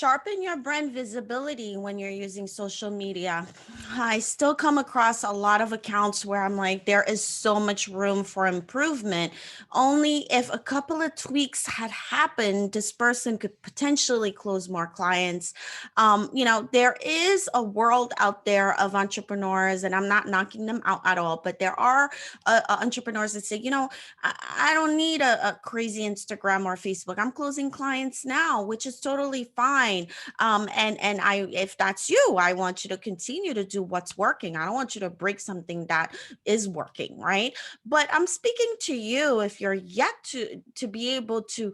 sharpen your brand visibility when you're using social media. I still come across a lot of accounts where I'm like, there is so much room for improvement. Only if a couple of tweaks had happened, this person could potentially close more clients. There is a world out there of entrepreneurs, and I'm not knocking them out at all, but there are entrepreneurs that say, I don't need a crazy Instagram or Facebook. I'm closing clients now, which is totally fine. And if that's you, I want you to continue to do what's working. I don't want you to break something that is working, right? But I'm speaking to you if you're yet to be able to,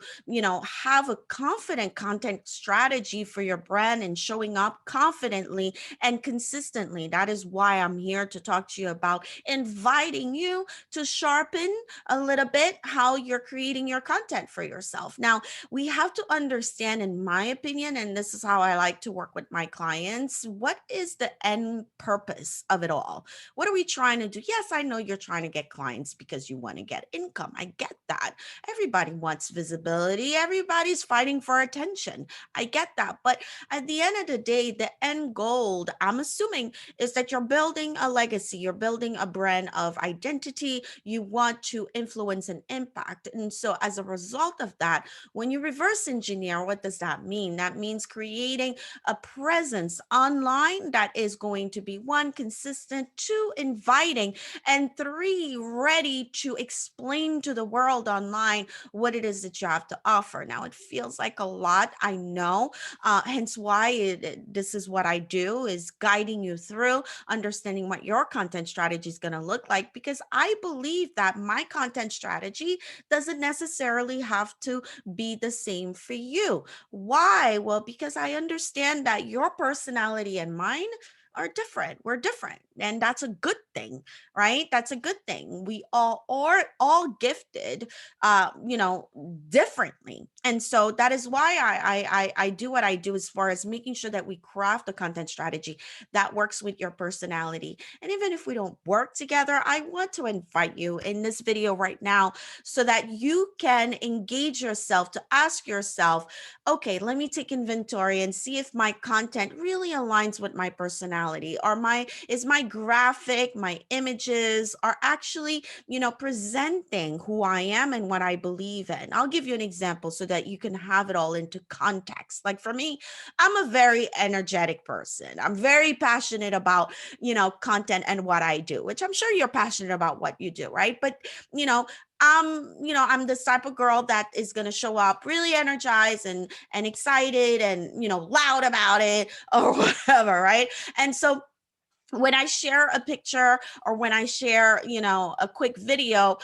have a confident content strategy for your brand and showing up confidently and consistently. That is why I'm here to talk to you about inviting you to sharpen a little bit how you're creating your content for yourself. Now, we have to understand, in my opinion, and this is how I like to work with my clients, what is the end purpose of it all? What are we trying to do? Yes, I know you're trying to get clients because you want to get income. I get that. Everybody wants visibility. Everybody's fighting for attention. I get that. But at the end of the day, the end goal, I'm assuming, is that you're building a legacy. You're building a brand of identity. You want to influence and impact. And so as a result of that, when you reverse engineer, what does that mean? That means creating a presence online that is going to be one, consistent, two, inviting, and three, ready to explain to the world online what it is that you have to offer. Now, it feels like a lot, I know, hence why this is what I do, is guiding you through understanding what your content strategy is going to look like, because I believe that my content strategy doesn't necessarily have to be the same for you. Why? Well, because I understand that your personality and mine are different. We're different. And that's a good thing, right? That's a good thing. We all are all gifted, differently. And so that is why I do what I do, as far as making sure that we craft a content strategy that works with your personality. And even if we don't work together, I want to invite you in this video right now so that you can engage yourself to ask yourself, okay, let me take inventory and see if my content really aligns with my personality, or is my graphic, my images are actually, presenting who I am and what I believe in. I'll give you an example so that you can have it all into context. Like for me, I'm a very energetic person. I'm very passionate about, content and what I do, which I'm sure you're passionate about what you do, right? But, you know, I'm this type of girl that is going to show up really energized and excited and, loud about it or whatever, right? And so when I share a picture or when I share, a quick video,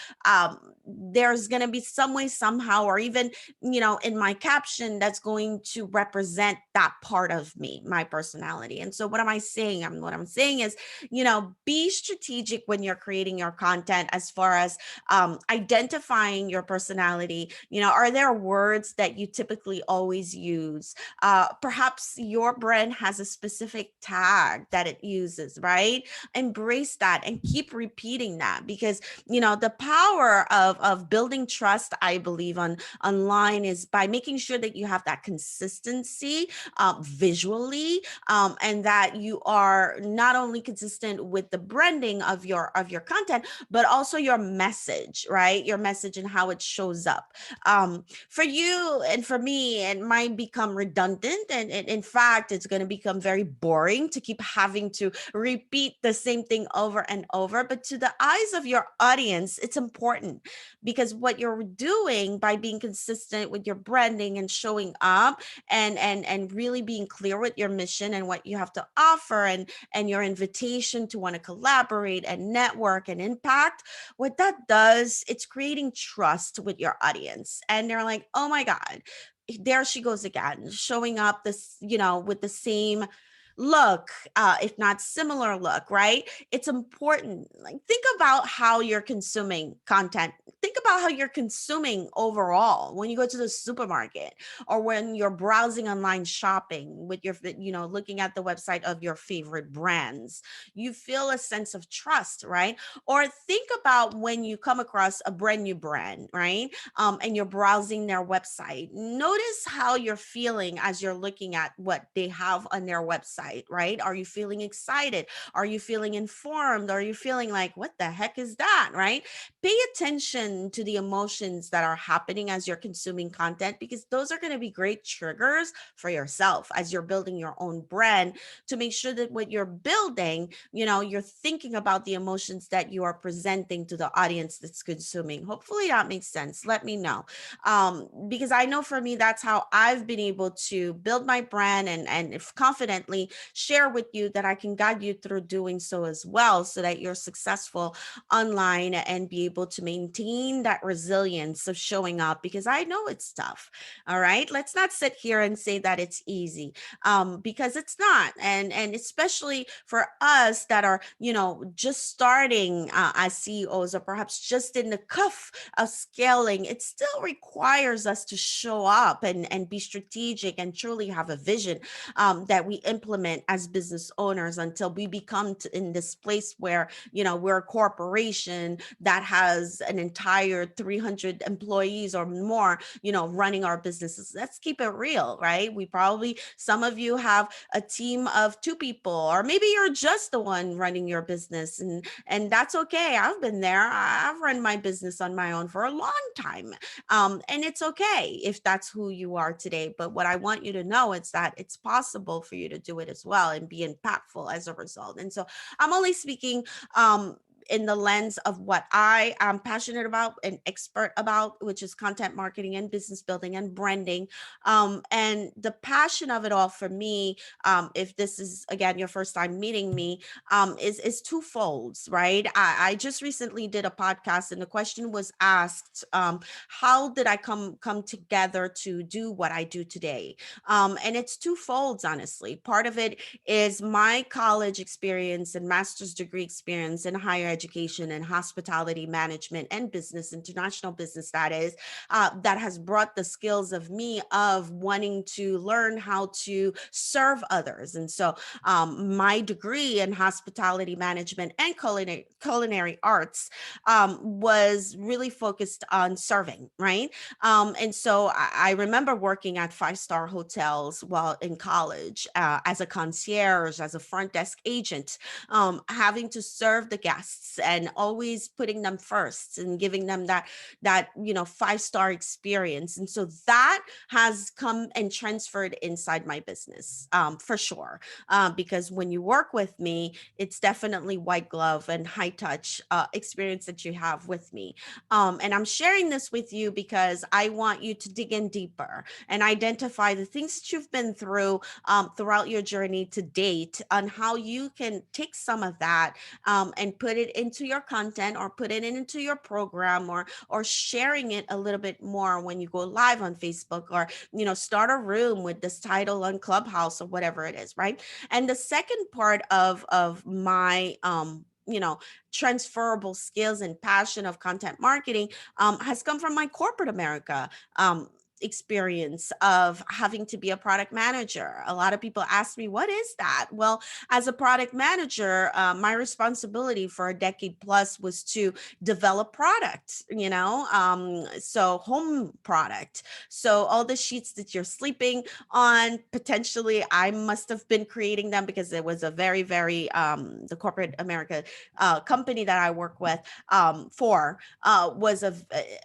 there's going to be some way, somehow, or even, in my caption, that's going to represent that part of me, my personality. And so what am I saying? What I'm saying is, be strategic when you're creating your content, as far as identifying your personality. Are there words that you typically always use? Perhaps your brand has a specific tag that it uses, right? Embrace that and keep repeating that, because the power of building trust, I believe, online, is by making sure that you have that consistency visually, and that you are not only consistent with the branding of your content, but also your message, right? Your message and how it shows up. For you and for me, it might become redundant, and in fact, it's going to become very boring to keep having to repeat the same thing over and over. But to the eyes of your audience, it's important, because what you're doing by being consistent with your branding and showing up and really being clear with your mission and what you have to offer, and your invitation to want to collaborate and network and impact, what that does, it's creating trust with your audience. And they're like, oh my God, there she goes again, showing up this, with the same look, if not similar look, right? It's important. Like, think about how you're consuming content. Think about how you're consuming overall when you go to the supermarket, or when you're browsing online shopping with your, looking at the website of your favorite brands. You feel a sense of trust, right? Or think about when you come across a brand new brand, right? And you're browsing their website. Notice how you're feeling as you're looking at what they have on their website, right? Are you feeling excited? Are you feeling informed? Are you feeling like, what the heck is that, right? Pay attention to the emotions that are happening as you're consuming content, because those are going to be great triggers for yourself as you're building your own brand, to make sure that what you're building, you're thinking about the emotions that you are presenting to the audience that's consuming. Hopefully that makes sense. Let me know. Because I know for me, that's how I've been able to build my brand, and if confidently share with you that I can guide you through doing so as well, so that you're successful online and be able to maintain that resilience of showing up, because I know it's tough. All right. Let's not sit here and say that it's easy, because it's not. And especially for us that are, just starting as CEOs, or perhaps just in the cuff of scaling, it still requires us to show up and be strategic and truly have a vision, that we implement as business owners, until we become in this place where, we're a corporation that has an entire 300 employees or more, running our businesses. Let's keep it real, right? We probably, some of you have a team of 2 people, or maybe you're just the one running your business, and that's okay. I've been there. I've run my business on my own for a long time. And it's okay if that's who you are today. But what I want you to know is that it's possible for you to do it as well and be impactful as a result. And so I'm only speaking in the lens of what I am passionate about and expert about, which is content marketing and business building and branding. And the passion of it all for me, if this is again your first time meeting me, is twofold, right? I just recently did a podcast, and the question was asked, how did I come together to do what I do today? And it's twofold, honestly. Part of it is my college experience and master's degree experience in higher education and hospitality management and business, international business, that is, that has brought the skills of me of wanting to learn how to serve others. And so my degree in hospitality management and culinary arts was really focused on serving, right? And so I remember working at five-star hotels while in college, as a concierge, as a front desk agent, having to serve the guests and always putting them first and giving them that five-star experience. And so that has come and transferred inside my business, for sure. Because when you work with me, it's definitely white glove and high touch experience that you have with me. And I'm sharing this with you because I want you to dig in deeper and identify the things that you've been through, throughout your journey to date, on how you can take some of that, and put it into your content, or put it into your program, or sharing it a little bit more when you go live on Facebook, or start a room with this title on Clubhouse, or whatever it is, right? And the second part of my transferable skills and passion of content marketing, has come from my corporate America experience of having to be a product manager. A lot of people ask me, what is that? Well, as a product manager, my responsibility for a decade plus was to develop product, so home product. So all the sheets that you're sleeping on, potentially I must have been creating them, because it was a very, very, the corporate America company that I work with, was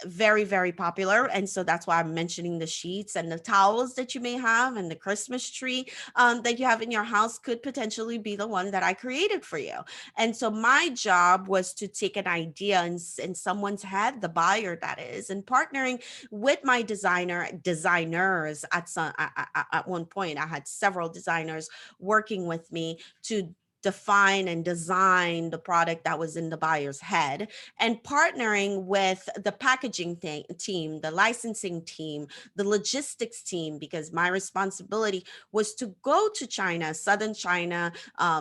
very, very popular. And so that's why I'm mentioning the sheets and the towels that you may have, and the Christmas tree that you have in your house could potentially be the one that I created for you. And so my job was to take an idea in someone's head, the buyer that is, and partnering with my designers at one point. I had several designers working with me to define and design the product that was in the buyer's head, and partnering with the packaging team, the licensing team, the logistics team, because my responsibility was to go to China, southern China,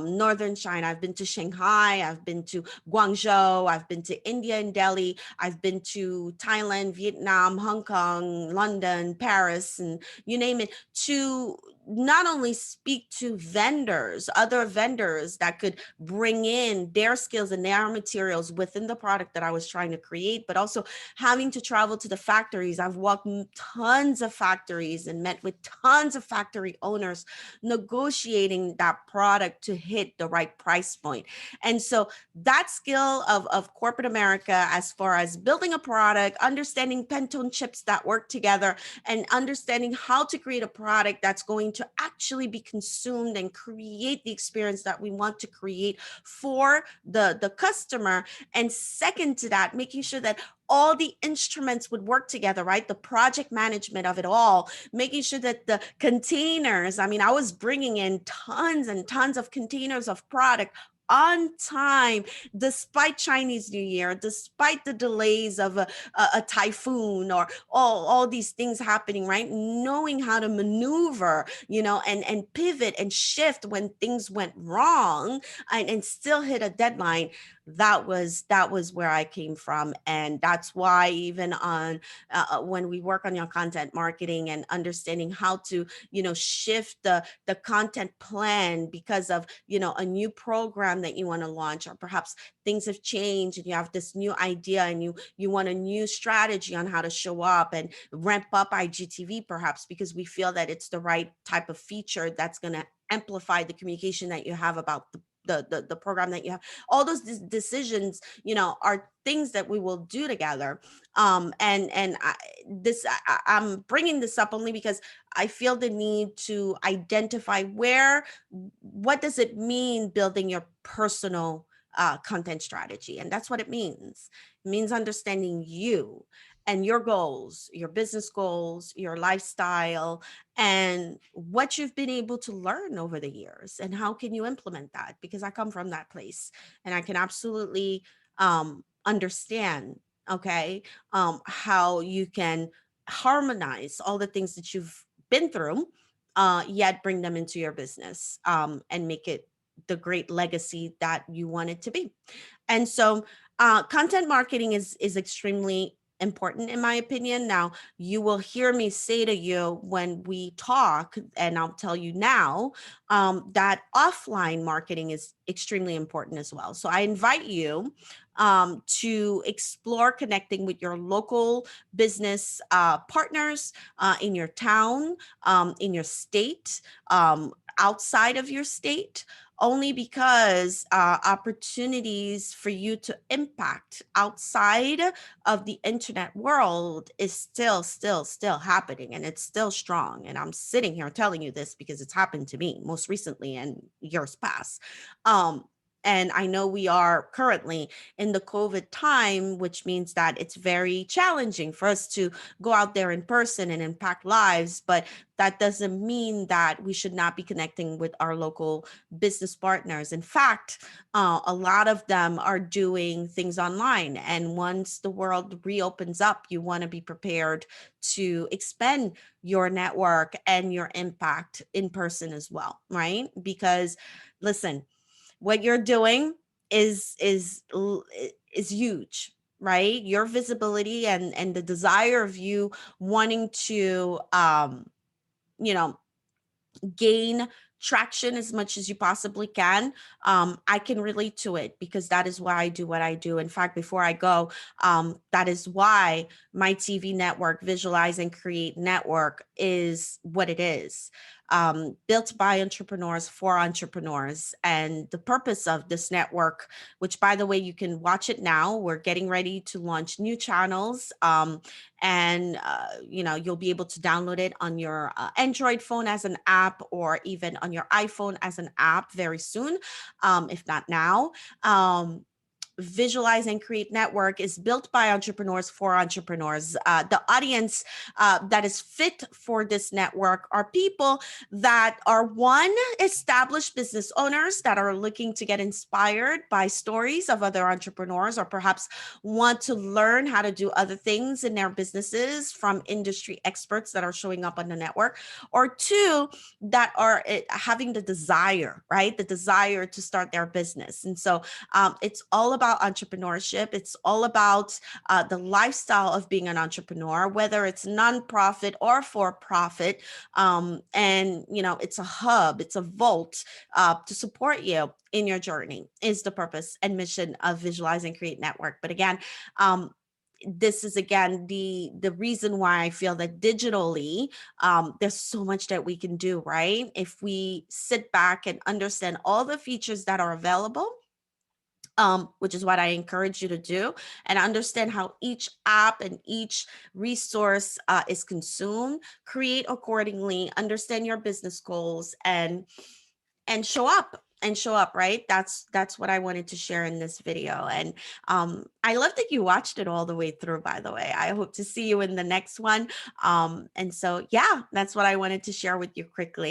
northern China. I've been to Shanghai, I've been to Guangzhou, I've been to India and Delhi, I've been to Thailand, Vietnam, Hong Kong, London, Paris, and you name it, to not only speak to vendors, other vendors that could bring in their skills and their materials within the product that I was trying to create, but also having to travel to the factories. I've walked tons of factories and met with tons of factory owners, negotiating that product to hit the right price point. And so that skill of corporate America, as far as building a product, understanding Pantone chips that work together, and understanding how to create a product that's going to actually be consumed and create the experience that we want to create for the customer. And second to that, making sure that all the instruments would work together, right? The project management of it all, making sure that the containers, I mean, I was bringing in tons and tons of containers of product on time, despite Chinese New Year, despite the delays of a typhoon, or all these things happening, right? Knowing how to maneuver, and pivot and shift when things went wrong, and still hit a deadline. That was where I came from. And that's why, even on when we work on your content marketing and understanding how to shift the content plan because of a new program that you want to launch, or perhaps things have changed and you have this new idea and you want a new strategy on how to show up and ramp up IGTV, perhaps because we feel that it's the right type of feature that's going to amplify the communication that you have about the program that you have. All those decisions, are things that we will do together. I'm bringing this up only because I feel the need to identify what does it mean building your personal content strategy. And that's what it means. It means understanding you and your goals, your business goals, your lifestyle, and what you've been able to learn over the years, and how can you implement that, because I come from that place and I can absolutely understand, okay, how you can harmonize all the things that you've been through, yet bring them into your business, and make it the great legacy that you want it to be. And so content marketing is extremely important, in my opinion. Now, you will hear me say to you when we talk, and I'll tell you now, that offline marketing is extremely important as well. So I invite you to explore connecting with your local business partners in your town, in your state, outside of your state, only because opportunities for you to impact outside of the internet world is still happening, and it's still strong. And I'm sitting here telling you this because it's happened to me most recently and years past. Um, and I know we are currently in the COVID time, which means that it's very challenging for us to go out there in person and impact lives. But that doesn't mean that we should not be connecting with our local business partners. In fact, a lot of them are doing things online. And once the world reopens up, you want to be prepared to expand your network and your impact in person as well, right? Because listen, what you're doing is huge, right? Your visibility and the desire of you wanting to you know gain traction as much as you possibly can. I can relate to it because that is why I do what I do. In fact, before I go, that is why my TV network, Visualize and Create Network, is what it is. Built by entrepreneurs for entrepreneurs. And the purpose of this network, which by the way, you can watch it now, we're getting ready to launch new channels. And you'll be able to download it on your Android phone as an app, or even on your iPhone as an app very soon, if not now. Visualize and Create Network is built by entrepreneurs for entrepreneurs. The audience that is fit for this network are people that are one, established business owners that are looking to get inspired by stories of other entrepreneurs, or perhaps want to learn how to do other things in their businesses from industry experts that are showing up on the network, or two, that are having the desire, right? The desire to start their business. And so it's all about entrepreneurship. It's all about the lifestyle of being an entrepreneur, whether it's nonprofit or for profit. And, you know, it's a hub, it's a vault to support you in your journey, is the purpose and mission of Visualize and Create Network. But again, this is again the reason why I feel that digitally there's so much that we can do, right? If we sit back and understand all the features that are available, which is what I encourage you to do, and understand how each app and each resource is consumed, create accordingly, understand your business goals, and show up, right? That's what I wanted to share in this video. And I love that you watched it all the way through, by the way. I hope to see you in the next one. And so yeah, that's what I wanted to share with you quickly.